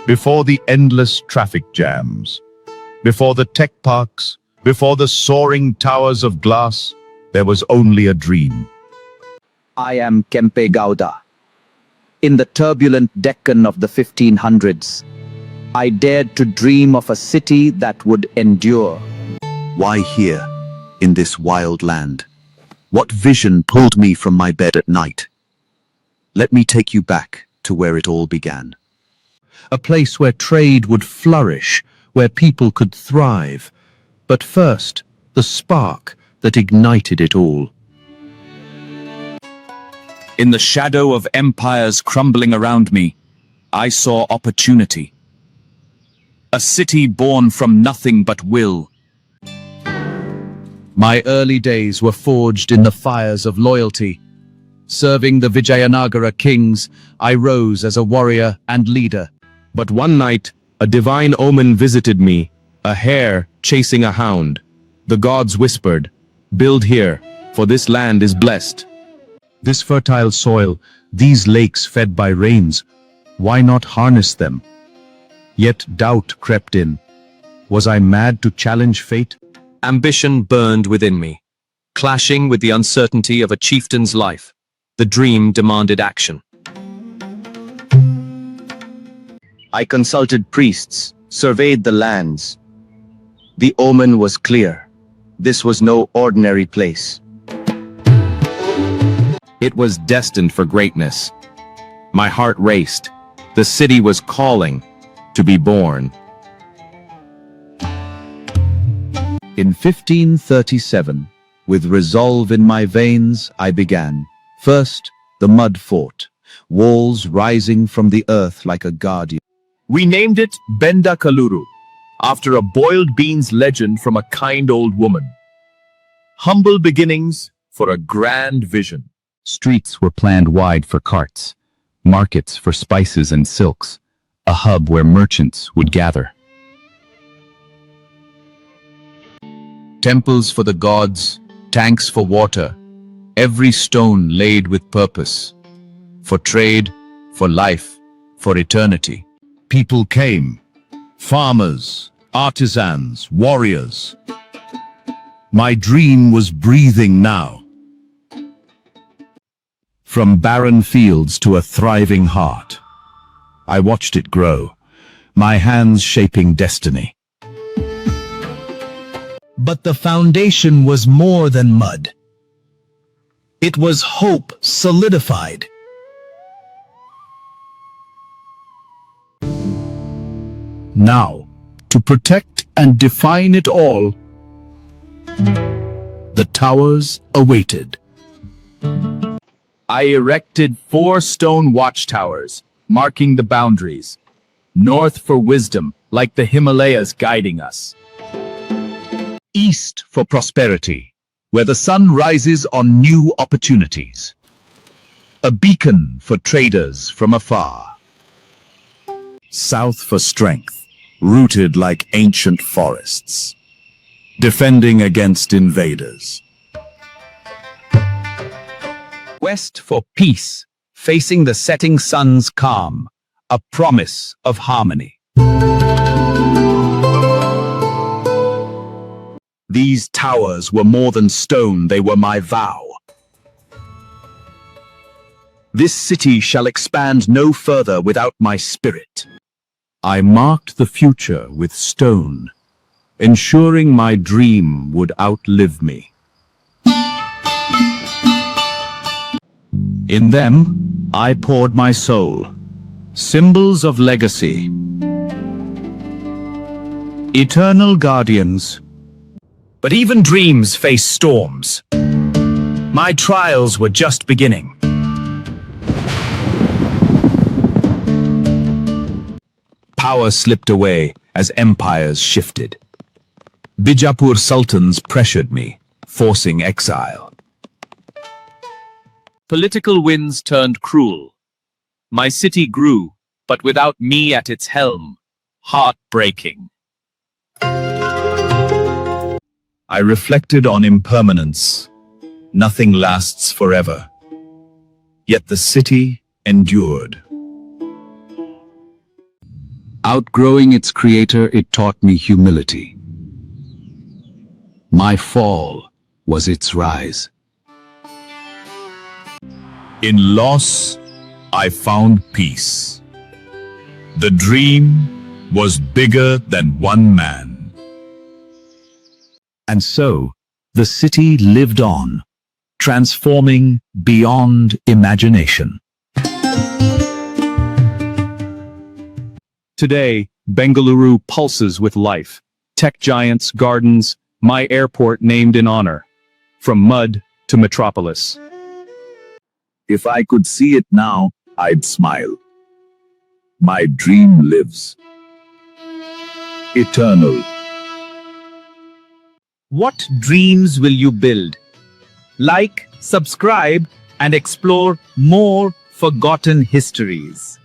Before the endless traffic jams, before the tech parks, before the soaring towers of glass, there was only a dream. I am Kempe Gowda. In the turbulent Deccan of the 1500s, I dared to dream of a city that would endure. Why here, in this wild land? What vision pulled me from my bed at night? Let me take you back to where it all began. A place where trade would flourish, where people could thrive. But first, the spark that ignited it all. In the shadow of empires crumbling around me, I saw opportunity. A city born from nothing but will. My early days were forged in the fires of loyalty. Serving the Vijayanagara kings, I rose as a warrior and leader. But one night, a divine omen visited me, a hare chasing a hound. The gods whispered, "Build here, for this land is blessed." This fertile soil, these lakes fed by rains, why not harness them? Yet doubt crept in. Was I mad to challenge fate? Ambition burned within me. Clashing with the uncertainty of a chieftain's life, the dream demanded action. I consulted priests, surveyed the lands. The omen was clear. This was no ordinary place. It was destined for greatness. My heart raced. The city was calling to be born. In 1537, with resolve in my veins, I began. First, the mud fort, walls rising from the earth like a guardian. We named it Bengaluru, after a boiled beans legend from a kind old woman. Humble beginnings for a grand vision. Streets were planned wide for carts, markets for spices and silks, a hub where merchants would gather. Temples for the gods, tanks for water, every stone laid with purpose. For trade, for life, for eternity. People came, farmers, artisans, warriors. My dream was breathing now. From barren fields to a thriving heart. I watched it grow, my hands shaping destiny. But the foundation was more than mud. It was hope solidified. Now, to protect and define it all, the towers awaited. I erected 4 stone watchtowers, marking the boundaries. North for wisdom, like the Himalayas guiding us. East for prosperity, where the sun rises on new opportunities. A beacon for traders from afar. South for strength, rooted like ancient forests, defending against invaders. West for peace, facing the setting sun's calm, a promise of harmony. These towers were more than stone, they were my vow. This city shall expand no further without my spirit. I marked the future with stone, ensuring my dream would outlive me. In them, I poured my soul, symbols of legacy, eternal guardians. But even dreams face storms. My trials were just beginning. Power slipped away as empires shifted. Bijapur sultans pressured me, forcing exile. Political winds turned cruel. My city grew, but without me at its helm. Heartbreaking. I reflected on impermanence. Nothing lasts forever. Yet the city endured. Outgrowing its creator, it taught me humility. My fall was its rise. In loss, I found peace. The dream was bigger than one man. And so, the city lived on, transforming beyond imagination. Today, Bengaluru pulses with life. Tech giants, gardens, my airport named in honor. From mud to metropolis. If I could see it now, I'd smile. My dream lives. Eternal. What dreams will you build? Like, subscribe, and explore more forgotten histories.